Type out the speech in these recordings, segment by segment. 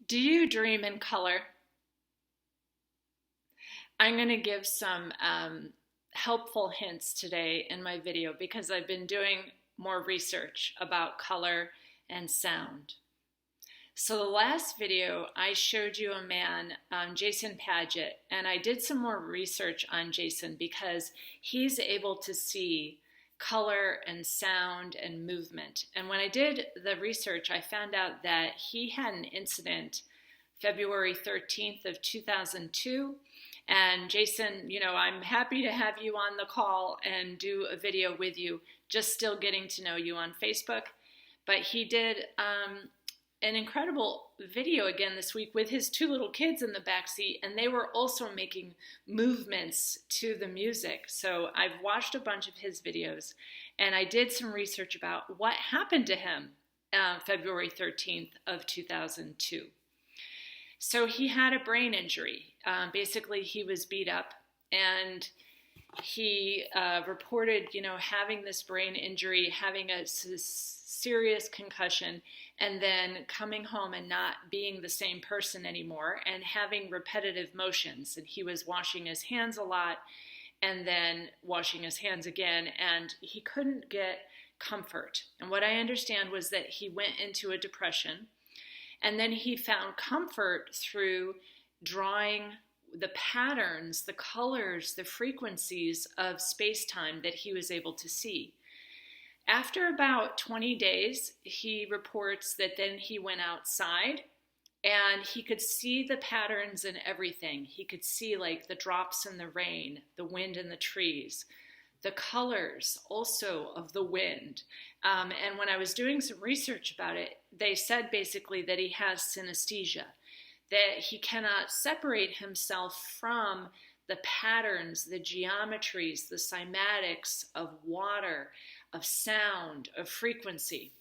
Do you dream in color? I'm going to give some helpful hints today in my video because I've been doing more research about color and sound. So the last video I showed you a man, Jason Paget, and I did some more research on Jason because he's able to see color and sound and movement. And when I did the research, I found out that he had an incident February 13th of 2002. And Jason, I'm happy to have you on the call and do a video with you, just still getting to know you on Facebook. But he did an incredible video again this week with his two little kids in the backseat, and they were also making movements to the music. So I've watched a bunch of his videos, and I did some research about what happened to him February 13th of 2002. So he had a brain injury. Basically, he was beat up, and he reported, having this brain injury, having a serious concussion, and then coming home and not being the same person anymore and having repetitive motions. And he was washing his hands a lot and then washing his hands again, and he couldn't get comfort. And what I understand was that he went into a depression, and then he found comfort through drawing the patterns, the colors, the frequencies of space-time that he was able to see. After about 20 days, he reports that then he went outside and he could see the patterns in everything. He could see like the drops in the rain, the wind in the trees, the colors also of the wind. And when I was doing some research about it, they said basically that he has synesthesia, that he cannot separate himself from the patterns, the geometries, the cymatics of water, of sound, of frequency.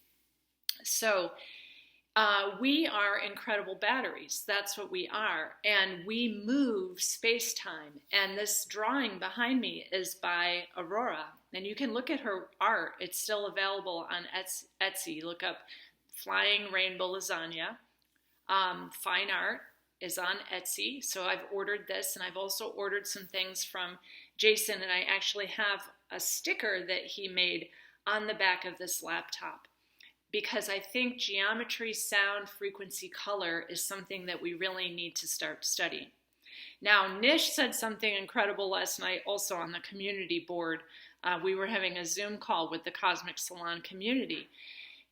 So we are incredible batteries. That's what we are. And we move space-time. And this drawing behind me is by Aurora. And you can look at her art. It's still available on Etsy. Look up Flying Rainbow Lasagna. Fine art is on Etsy. So I've ordered this, and I've also ordered some things from Jason, and I actually have a sticker that he made on the back of this laptop, because I think geometry, sound, frequency, color is something that we really need to start studying. Now, Nish said something incredible last night also on the community board. We were having a Zoom call with the Cosmic Salon community,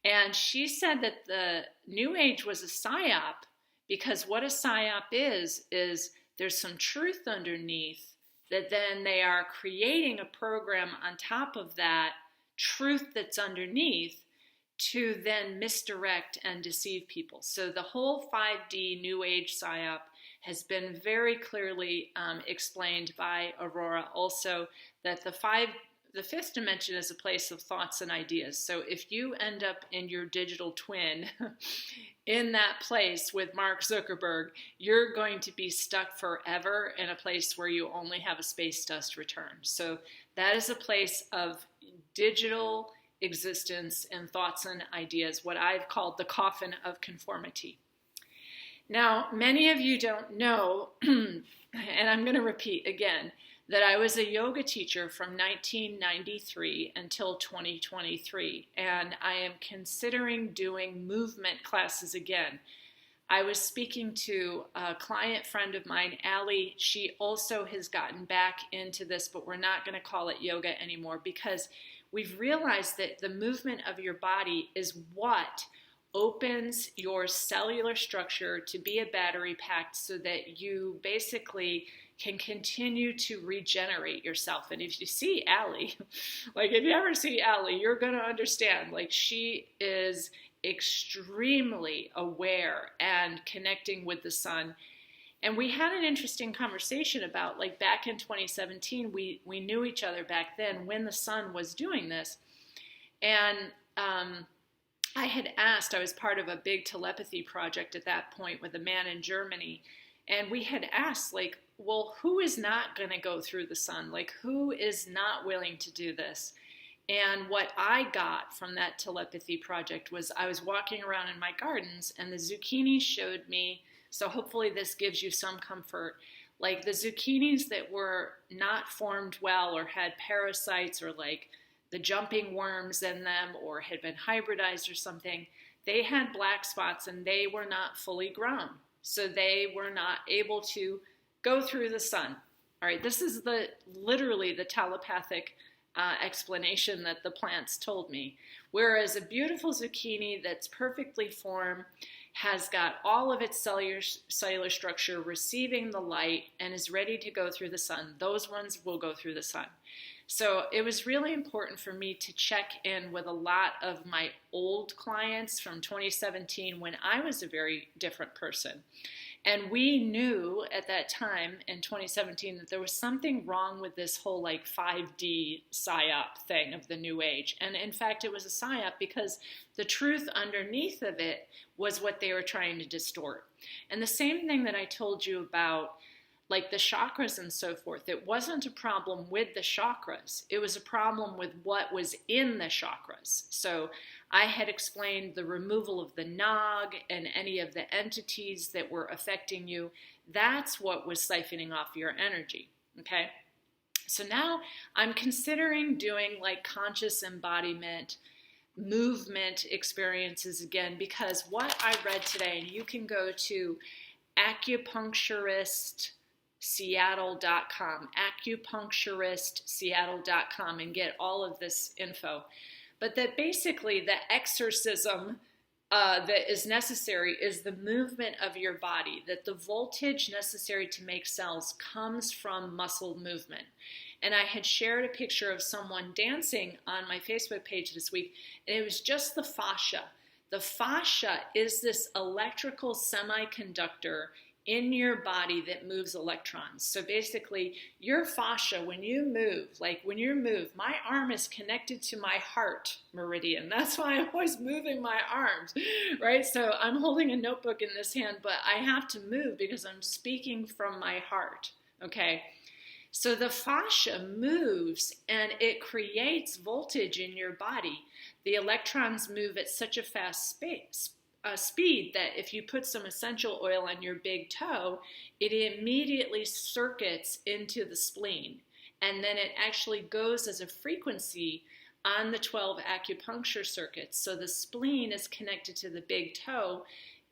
and she said that the New Age was a psyop, because what a psyop is there's some truth underneath that then they are creating a program on top of that truth that's underneath to then misdirect and deceive people. So the whole 5D New Age psyop has been very clearly explained by Aurora also, that the fifth dimension is a place of thoughts and ideas. So if you end up in your digital twin in that place with Mark Zuckerberg, you're going to be stuck forever in a place where you only have a space dust return. So that is a place of digital existence and thoughts and ideas, what I've called the coffin of conformity. Now, many of you don't know, and I'm going to repeat again, that I was a yoga teacher from 1993 until 2023, and I am considering doing movement classes again. I was speaking to a client friend of mine, Allie. She also has gotten back into this, but we're not going to call it yoga anymore because we've realized that the movement of your body is what opens your cellular structure to be a battery pack so that you basically can continue to regenerate yourself. And if you see Allie, like if you ever see Allie, you're going to understand, like she is extremely aware and connecting with the sun. And we had an interesting conversation about, like, back in 2017, we knew each other back then when the sun was doing this. And I had asked, I was part of a big telepathy project at that point with a man in Germany. And we had asked, like, well, who is not going to go through the sun? Like, who is not willing to do this? And what I got from that telepathy project was I was walking around in my gardens and the zucchini showed me, so hopefully this gives you some comfort, like the zucchinis that were not formed well or had parasites or like the jumping worms in them or had been hybridized or something, they had black spots and they were not fully grown. So they were not able to go through the sun. All right, this is literally the telepathic explanation that the plants told me. Whereas a beautiful zucchini that's perfectly formed, has got all of its cellular structure receiving the light and is ready to go through the sun, those ones will go through the sun. So it was really important for me to check in with a lot of my old clients from 2017 when I was a very different person. And we knew at that time in 2017 that there was something wrong with this whole like 5D psyop thing of the new age. And in fact, it was a psyop because the truth underneath of it was what they were trying to distort. And the same thing that I told you about like the chakras and so forth, it wasn't a problem with the chakras. It was a problem with what was in the chakras. So I had explained the removal of the nog and any of the entities that were affecting you. That's what was siphoning off your energy, okay? So now I'm considering doing like conscious embodiment, movement experiences again, because what I read today, and you can go to acupuncturistseattle.com, acupuncturistseattle.com and get all of this info. But that basically the exorcism that is necessary is the movement of your body, that the voltage necessary to make cells comes from muscle movement. And I had shared a picture of someone dancing on my Facebook page this week, and it was just the fascia. The fascia is this electrical semiconductor in your body that moves electrons. So basically, your fascia, when you move, my arm is connected to my heart meridian. That's why I'm always moving my arms, right? So I'm holding a notebook in this hand, but I have to move because I'm speaking from my heart, okay? So the fascia moves and it creates voltage in your body. The electrons move at such a fast speed that if you put some essential oil on your big toe, it immediately circuits into the spleen. And then it actually goes as a frequency on the 12 acupuncture circuits. So the spleen is connected to the big toe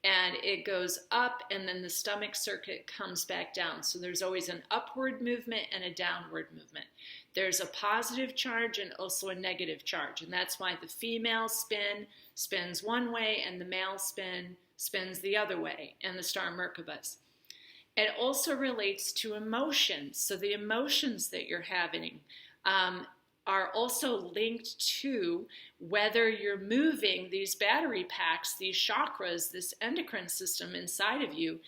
and it goes up and then the stomach circuit comes back down. So there's always an upward movement and a downward movement. There's a positive charge and also a negative charge. And that's why the female spins one way and the male spins the other way in the star Merkabas. It also relates to emotions. So the emotions that you're having are also linked to whether you're moving these battery packs, these chakras, this endocrine system inside of you.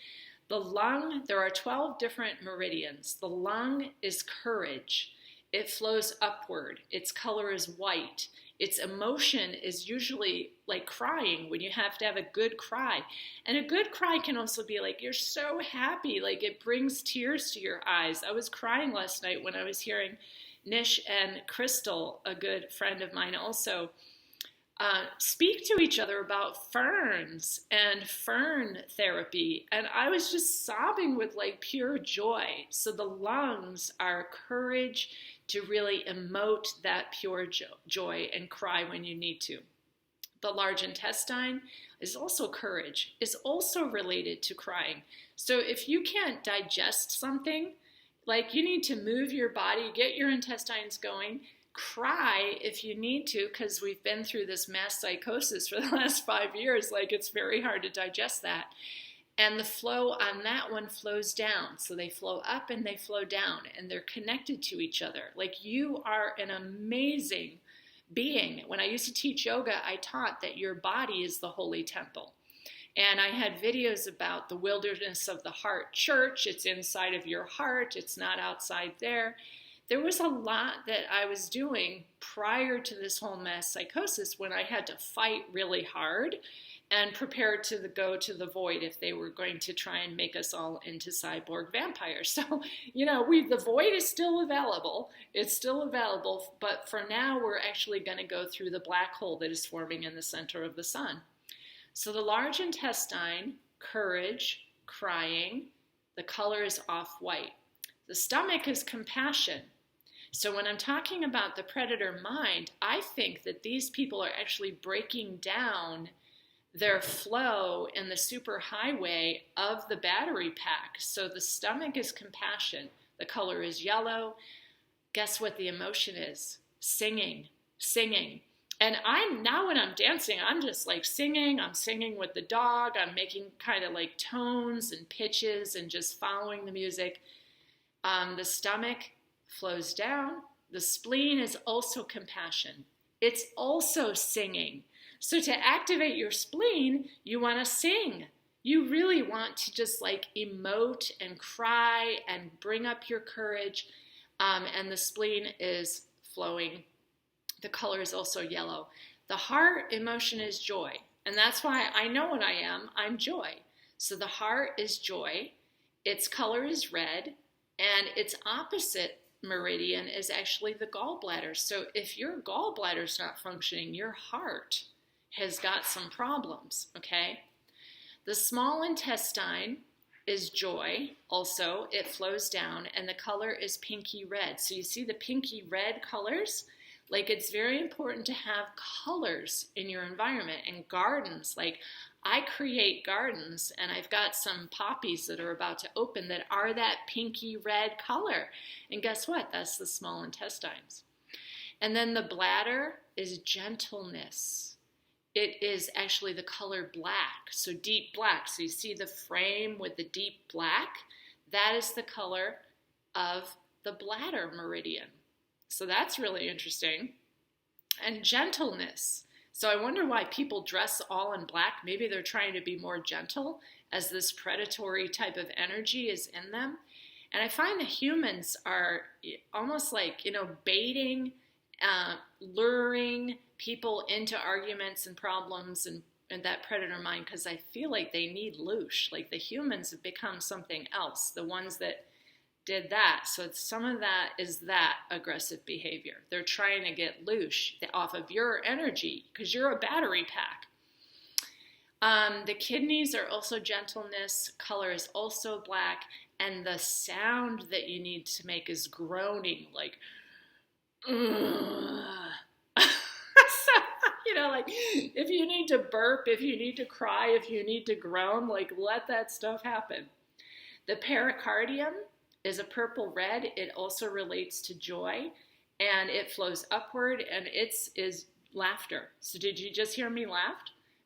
The lung, there are 12 different meridians. The lung is courage. It flows upward. Its color is white. Its emotion is usually like crying, when you have to have a good cry. And a good cry can also be like, you're so happy, like it brings tears to your eyes. I was crying last night when I was hearing Nish and Crystal, a good friend of mine also, speak to each other about ferns and fern therapy. And I was just sobbing with like pure joy. So the lungs are courage to really emote that pure joy and cry when you need to. The large intestine is also courage, is also related to crying. So if you can't digest something, like you need to move your body, get your intestines going, cry if you need to, because we've been through this mass psychosis for the last 5 years. Like it's very hard to digest that. And the flow on that one flows down. So they flow up and they flow down and they're connected to each other. Like you are an amazing being. When I used to teach yoga, I taught that your body is the holy temple. And I had videos about the wilderness of the heart church. It's inside of your heart. It's not outside there. There was a lot that I was doing prior to this whole mass psychosis when I had to fight really hard. and prepared to go to the void if they were going to try and make us all into cyborg vampires. So, the void is still available. It's still available, but for now, we're actually going to go through the black hole that is forming in the center of the sun. So the large intestine, courage, crying, the color is off-white. The stomach is compassion. So when I'm talking about the predator mind, I think that these people are actually breaking down their flow in the superhighway of the battery pack. So the stomach is compassion. The color is yellow. Guess what the emotion is? Singing. And when I'm dancing, I'm just like singing. I'm singing with the dog. I'm making kind of like tones and pitches and just following the music. The stomach flows down. The spleen is also compassion. It's also singing. So to activate your spleen, you want to sing. You really want to just like emote and cry and bring up your courage. And the spleen is flowing. The color is also yellow. The heart emotion is joy. And that's why I know what I am. I'm joy. So the heart is joy. Its color is red. And its opposite meridian is actually the gallbladder. So if your gallbladder is not functioning, your heart has got some problems, okay? The small intestine is joy. Also, it flows down, and the color is pinky red. So you see the pinky red colors? Like, it's very important to have colors in your environment and gardens. Like, I create gardens, and I've got some poppies that are about to open that are that pinky red color. And guess what? That's the small intestines. And then the bladder is gentleness. It is actually the color black, so deep black. So you see the frame with the deep black? That is the color of the bladder meridian. So that's really interesting. And gentleness. So I wonder why people dress all in black. Maybe they're trying to be more gentle as this predatory type of energy is in them. And I find that humans are almost like, baiting, luring people into arguments and problems and that predator mind, because I feel like they need loosh. Like the humans have become something else, the ones that did that. So some of that is that aggressive behavior. They're trying to get loosh off of your energy because you're a battery pack. The kidneys are also gentleness. Color is also black. And the sound that you need to make is groaning, like, like if you need to burp, if you need to cry, if you need to groan, like let that stuff happen. The pericardium is a purple red. It also relates to joy, and it flows upward, and is laughter. So did you just hear me laugh?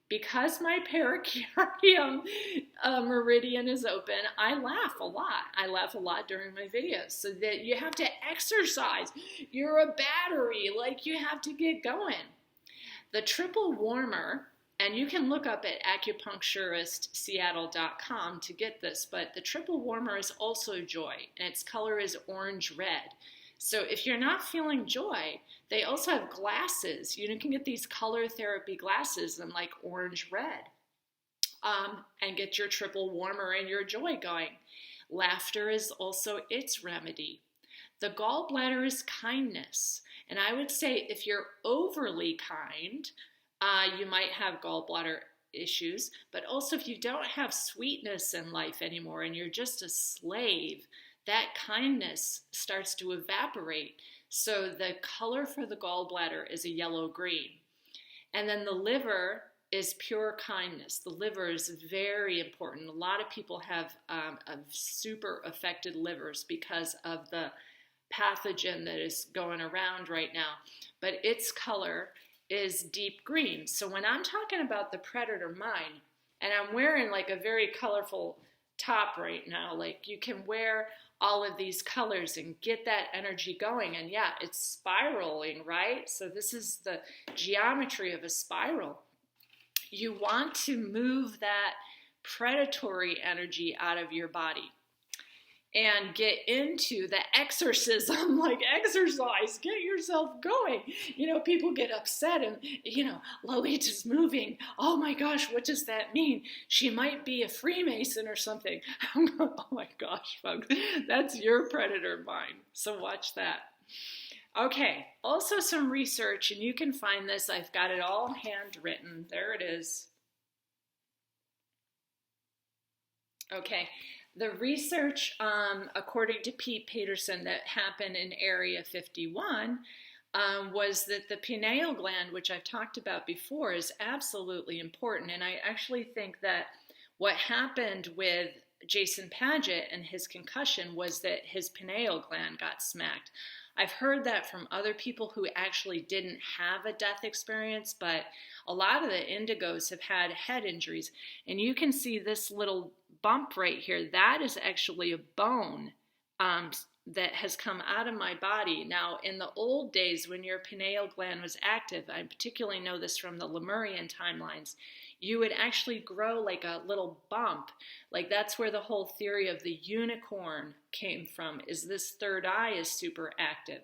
Because my pericardium meridian is open, I laugh a lot. I laugh a lot during my videos. So that you have to exercise. You're a battery. Like you have to get going. The triple warmer, and you can look up at acupuncturistseattle.com to get this, but the triple warmer is also joy, and its color is orange red. So if you're not feeling joy, they also have glasses. You can get these color therapy glasses in like orange red and get your triple warmer and your joy going. Laughter is also its remedy. The gallbladder is kindness. And I would say if you're overly kind, you might have gallbladder issues. But also if you don't have sweetness in life anymore and you're just a slave, that kindness starts to evaporate. So the color for the gallbladder is a yellow-green. And then the liver is pure kindness. The liver is very important. A lot of people have super affected livers because of the pathogen that is going around right now. But its color is deep green. So when I'm talking about the predator mind, and I'm wearing like a very colorful top right now, like you can wear all of these colors and get that energy going. And yeah, it's spiraling, right? So this is the geometry of a spiral. You want to move that predatory energy out of your body. and get into the exorcism, like exercise, get yourself going. People get upset and, Lolita's moving. Oh my gosh, what does that mean? She might be a Freemason or something. I'm going, oh my gosh, folks, that's your predator mind. So watch that. Okay, also some research, and you can find this. I've got it all handwritten. There it is. Okay. The research, according to Pete Peterson, that happened in Area 51 was that the pineal gland, which I've talked about before, is absolutely important. And I actually think that what happened with Jason Padgett and his concussion was that his pineal gland got smacked. I've heard that from other people who actually didn't have a death experience, but a lot of the indigos have had head injuries. And you can see this little bump right here. That is actually a bone that has come out of my body. Now, in the old days when your pineal gland was active, I particularly know this from the Lemurian timelines, you would actually grow like a little bump. Like that's where the whole theory of the unicorn came from, is this third eye is super active.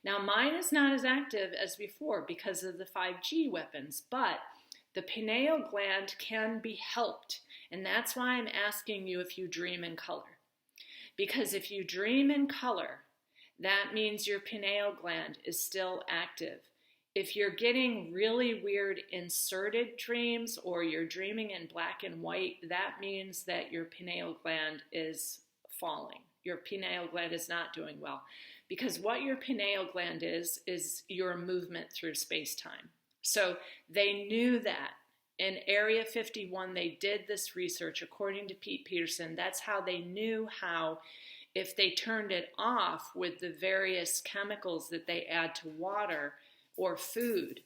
Now mine is not as active as before because of the 5G weapons, but the pineal gland can be helped. And that's why I'm asking you if you dream in color. Because if you dream in color, that means your pineal gland is still active. If you're getting really weird inserted dreams or you're dreaming in black and white, that means that your pineal gland is falling. Your pineal gland is not doing well. Because what your pineal gland is your movement through space-time. So they knew that. In Area 51, they did this research. According to Pete Peterson, that's how they knew how, if they turned it off with the various chemicals that they add to water or food.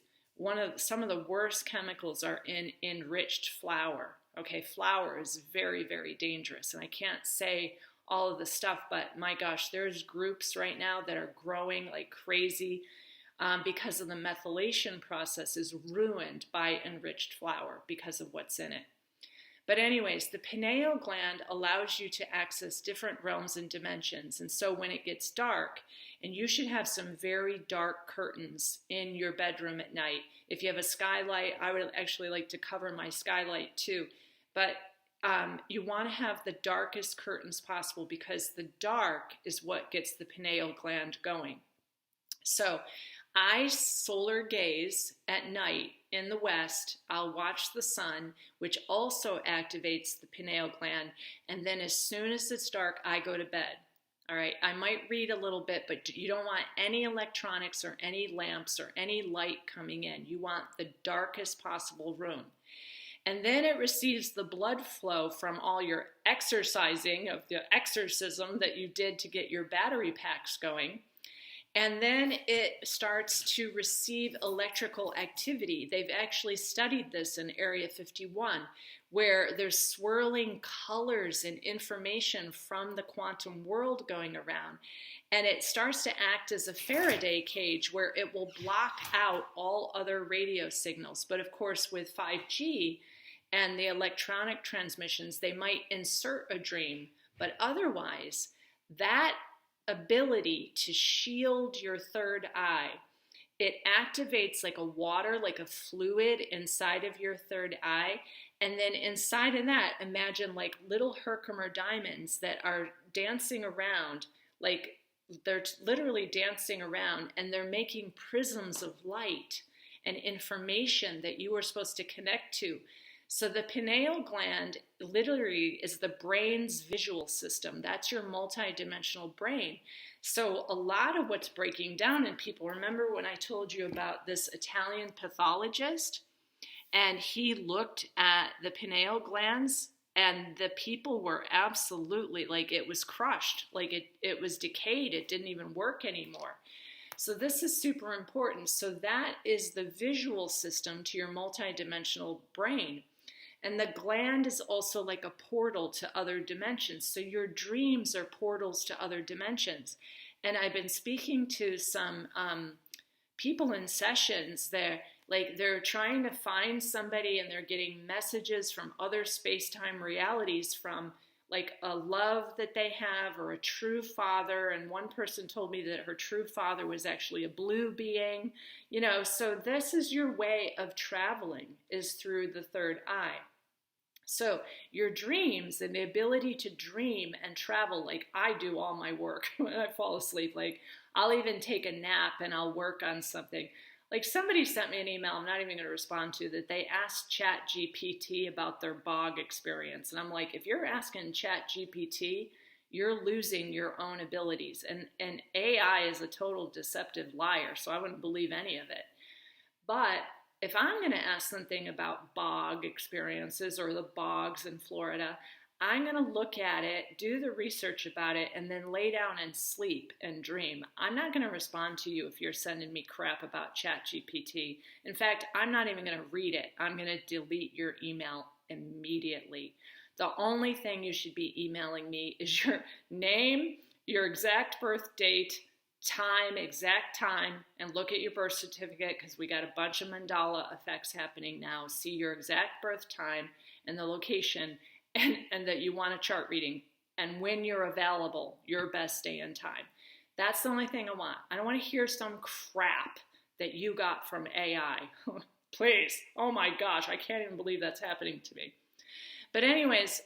Some of the worst chemicals are in enriched flour. Okay, flour is very, very dangerous. And I can't say all of the stuff, but my gosh, there's groups right now that are growing like crazy because of the methylation process is ruined by enriched flour because of what's in it. But anyways, the pineal gland allows you to access different realms and dimensions. And so when it gets dark, and you should have some very dark curtains in your bedroom at night. If you have a skylight, I would actually like to cover my skylight too. But you want to have the darkest curtains possible because the dark is what gets the pineal gland going. So I solar gaze at night in the west. I'll watch the sun, which also activates the pineal gland. And then as soon as it's dark, I go to bed. All right, I might read a little bit, but you don't want any electronics or any lamps or any light coming in. You want the darkest possible room. And then it receives the blood flow from all your exercising of the exorcism that you did to get your battery packs going. And then it starts to receive electrical activity. They've actually studied this in Area 51, where there's swirling colors and information from the quantum world going around. And it starts to act as a Faraday cage where it will block out all other radio signals. But of course, with 5G and the electronic transmissions, they might insert a dream. But otherwise, that ability to shield your third eye, it activates like a water, like a fluid inside of your third eye. And then inside of that, imagine like little Herkimer diamonds that are dancing around, like they're literally dancing around, and they're making prisms of light and information that you are supposed to connect to. So the pineal gland literally is the brain's visual system. That's your multidimensional brain. So a lot of what's breaking down in people, remember when I told you about this Italian pathologist, and he looked at the pineal glands, and the people were absolutely, like it was crushed, like it was decayed, it didn't even work anymore. So this is super important. So that is the visual system to your multidimensional brain. And the gland is also like a portal to other dimensions. So your dreams are portals to other dimensions. And I've been speaking to some people in sessions. They're trying to find somebody, and they're getting messages from other space-time realities from like a love that they have or a true father. And one person told me that her true father was actually a blue being, so this is your way of traveling, is through the third eye. So your dreams and the ability to dream and travel, like I do all my work when I fall asleep, like I'll even take a nap and I'll work on something. Like somebody sent me an email, I'm not even going to respond to, that they asked Chat GPT about their bog experience. And I'm like, if you're asking Chat GPT, you're losing your own abilities. And AI is a total deceptive liar, so I wouldn't believe any of it. But if I'm going to ask something about bog experiences or the bogs in Florida, I'm going to look at it, do the research about it, and then lay down and sleep and dream. I'm not going to respond to you if you're sending me crap about ChatGPT. In fact, I'm not even going to read it. I'm going to delete your email immediately. The only thing you should be emailing me is your name, your exact birth date, exact time, and look at your birth certificate, because we got a bunch of mandala effects happening now. See your exact birth time and the location, and that you want a chart reading, and when you're available, your best day and time. That's the only thing I want. I don't want to hear some crap that you got from AI. Please. Oh my gosh, I can't even believe that's happening to me. But anyways,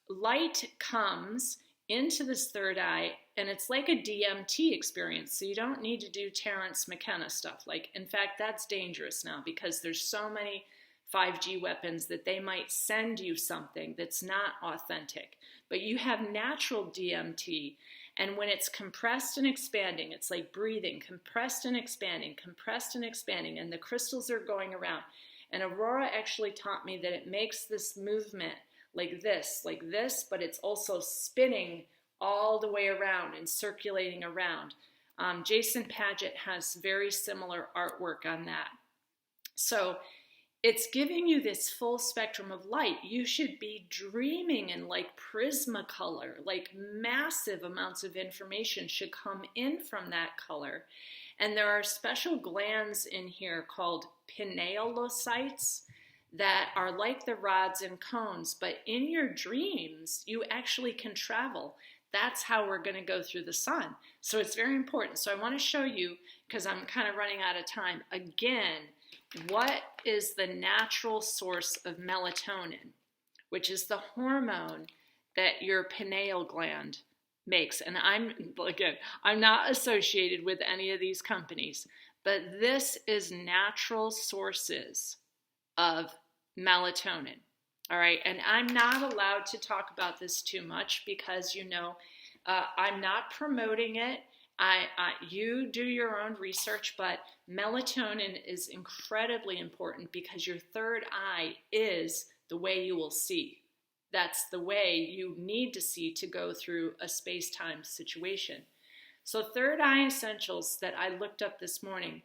light comes into this third eye, and it's like a DMT experience. So you don't need to do Terrence McKenna stuff. Like, in fact, that's dangerous now, because there's so many 5G weapons that they might send you something that's not authentic. But you have natural DMT, and when it's compressed and expanding, it's like breathing, compressed and expanding, and the crystals are going around. And Aurora actually taught me that it makes this movement like this, but it's also spinning all the way around and circulating around. Jason Paget has very similar artwork on that. So it's giving you this full spectrum of light. You should be dreaming in like Prismacolor, like massive amounts of information should come in from that color. And there are special glands in here called pinealocytes that are like the rods and cones, but in your dreams, you actually can travel. That's how we're going to go through the sun. So it's very important. So I want to show you, because I'm kind of running out of time, again, what is the natural source of melatonin, which is the hormone that your pineal gland makes. And I'm not associated with any of these companies, but this is natural sources of melatonin. All right. And I'm not allowed to talk about this too much because, I'm not promoting it. You do your own research, but melatonin is incredibly important because your third eye is the way you will see. That's the way you need to see to go through a space-time situation. So third eye essentials that I looked up this morning,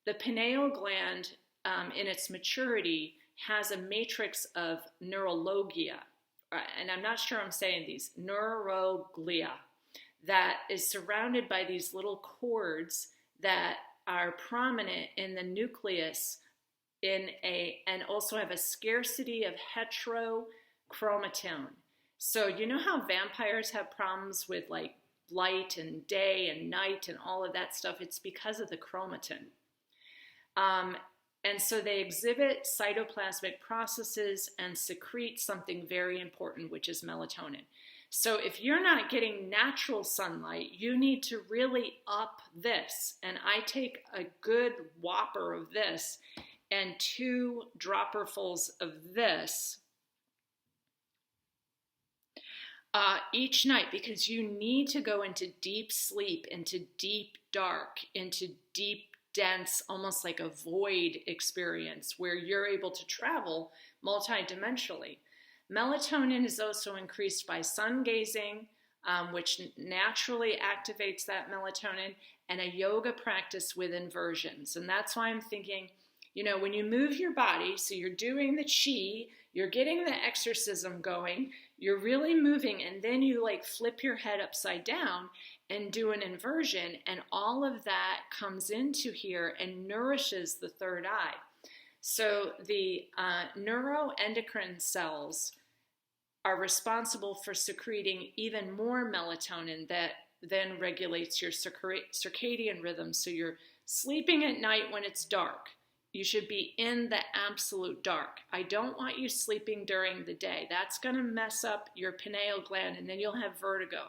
the pineal gland in its maturity has a matrix of neurologia, and I'm not sure I'm saying these, neuroglia, that is surrounded by these little cords that are prominent in the nucleus and also have a scarcity of heterochromatin. So you know how vampires have problems with like light and day and night and all of that stuff? It's because of the chromatin. And so they exhibit cytoplasmic processes and secrete something very important, which is melatonin. So if you're not getting natural sunlight, you need to really up this. And I take a good whopper of this and 2 dropperfuls of this each night, because you need to go into deep sleep, into deep dark, into deep dense, almost like a void experience where you're able to travel multidimensionally. Melatonin is also increased by sun gazing, which naturally activates that melatonin, and a yoga practice with inversions. And that's why I'm thinking, when you move your body, so you're doing the chi, you're getting the exorcism going, you're really moving, and then you like flip your head upside down and do an inversion, and all of that comes into here and nourishes the third eye. So the neuroendocrine cells are responsible for secreting even more melatonin that then regulates your circadian rhythm. So you're sleeping at night when it's dark. You should be in the absolute dark. I don't want you sleeping during the day. That's going to mess up your pineal gland, and then you'll have vertigo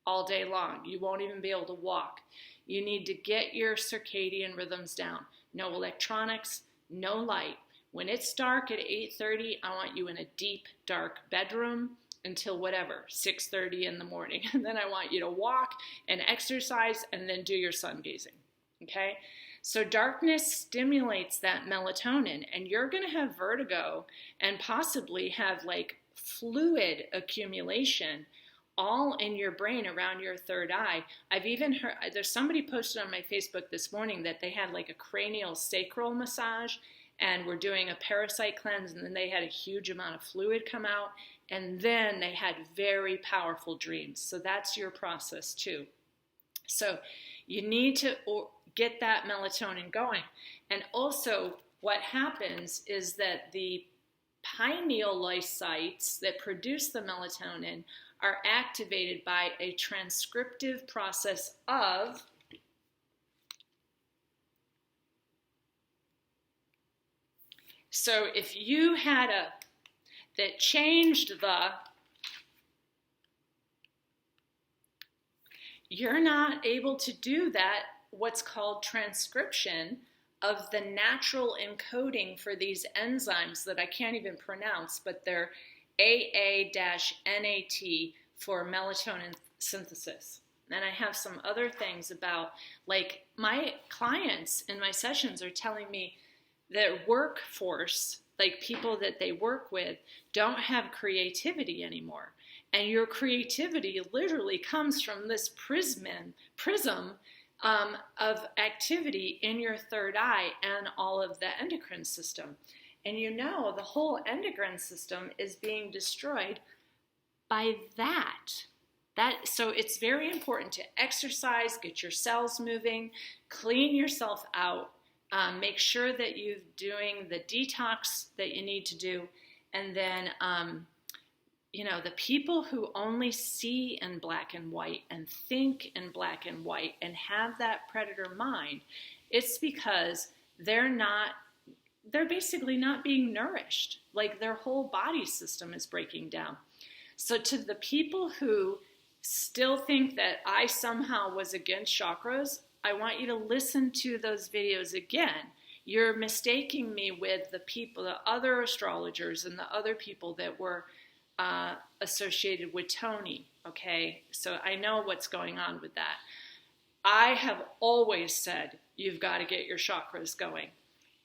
all day long. You won't even be able to walk. You need to get your circadian rhythms down. No electronics, no light. When it's dark at 8:30, I want you in a deep, dark bedroom until whatever, 6:30 in the morning. And then I want you to walk and exercise and then do your sun gazing, okay? So darkness stimulates that melatonin, and you're going to have vertigo and possibly have like fluid accumulation all in your brain around your third eye. I've even heard, there's somebody posted on my Facebook this morning that they had like a cranial sacral massage and were doing a parasite cleanse, and then they had a huge amount of fluid come out, and then they had very powerful dreams. So that's your process too. So you need to get that melatonin going. And also what happens is that the pineal lymphocytes that produce the melatonin are activated by a transcriptive process of so if you had a that changed the, you're not able to do that, what's called transcription of the natural encoding for these enzymes that I can't even pronounce, but they're AA-NAT for melatonin synthesis. And I have some other things about, like my clients in my sessions are telling me that workforce, like people that they work with, don't have creativity anymore. And your creativity literally comes from this prism of activity in your third eye and all of the endocrine system. And you know, the whole endocrine system is being destroyed by that. So it's very important to exercise, get your cells moving, clean yourself out, make sure that you're doing the detox that you need to do, and then you know, the people who only see in black and white and think in black and white and have that predator mind, it's because they're basically not being nourished. Like their whole body system is breaking down. So to the people who still think that I somehow was against chakras, I want you to listen to those videos again. You're mistaking me with the people, the other astrologers and the other people that were associated with Tony, okay? So I know what's going on with that. I have always said you've got to get your chakras going.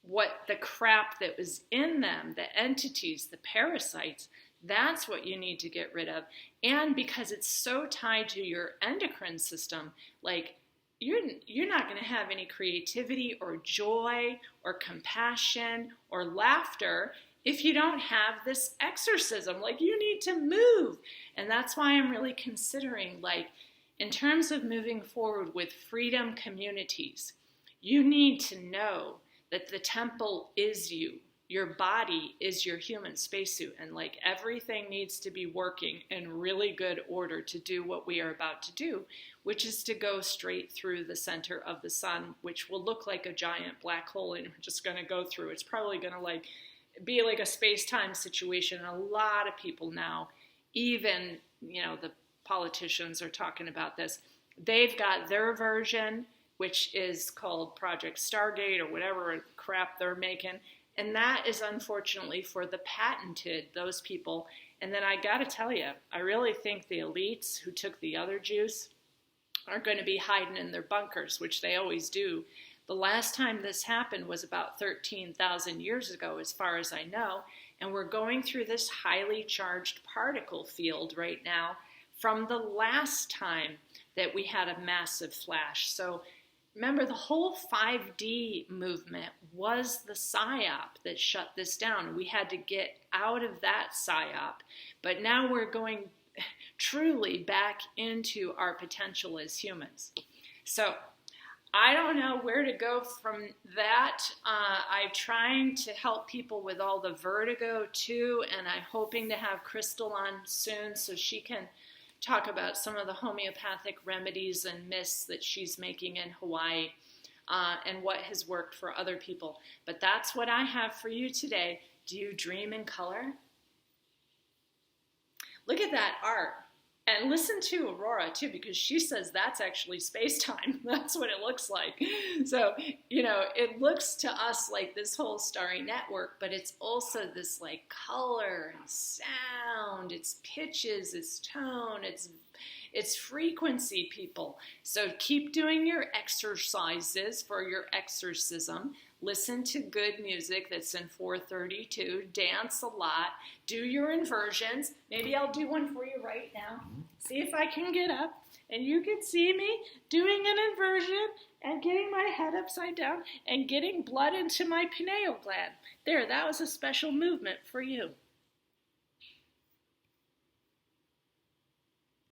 What the crap that was in them, the entities, the parasites, that's what you need to get rid of. And because it's so tied to your endocrine system, like you're not going to have any creativity or joy or compassion or laughter if you don't have this exorcism. Like you need to move. And that's why I'm really considering, like, in terms of moving forward with freedom communities, you need to know that the temple is you. Your body is your human spacesuit, and like everything needs to be working in really good order to do what we are about to do, which is to go straight through the center of the sun, which will look like a giant black hole, and we're just going to go through. It's probably going to like be like a space-time situation. A lot of people now, even, you know, the politicians are talking about this. They've got their version, which is called Project Stargate or whatever crap they're making. And that is unfortunately for the patented, those people. And then I got to tell you, I really think the elites who took the other juice are going to be hiding in their bunkers, which they always do. The last time this happened was about 13,000 years ago, as far as I know. And we're going through this highly charged particle field right now from the last time that we had a massive flash. So remember, the whole 5D movement was the psyop that shut this down. We had to get out of that psyop. But now we're going truly back into our potential as humans. So I don't know where to go from that. I'm trying to help people with all the vertigo too, and I'm hoping to have Crystal on soon so she can talk about some of the homeopathic remedies and mists that she's making in Hawaii and what has worked for other people. But that's what I have for you today. Do you dream in color? Look at that art. And listen to Aurora, too, because she says that's actually space-time. That's what it looks like. So, you know, it looks to us like this whole starry network, but it's also this, like, color and sound. It's pitches, it's tone, it's frequency, people. So keep doing your exercises for your exorcism. Listen to good music that's in 432. Dance a lot. Do your inversions. Maybe I'll do one for you right now. See if I can get up. And you can see me doing an inversion and getting my head upside down and getting blood into my pineal gland. There, that was a special movement for you.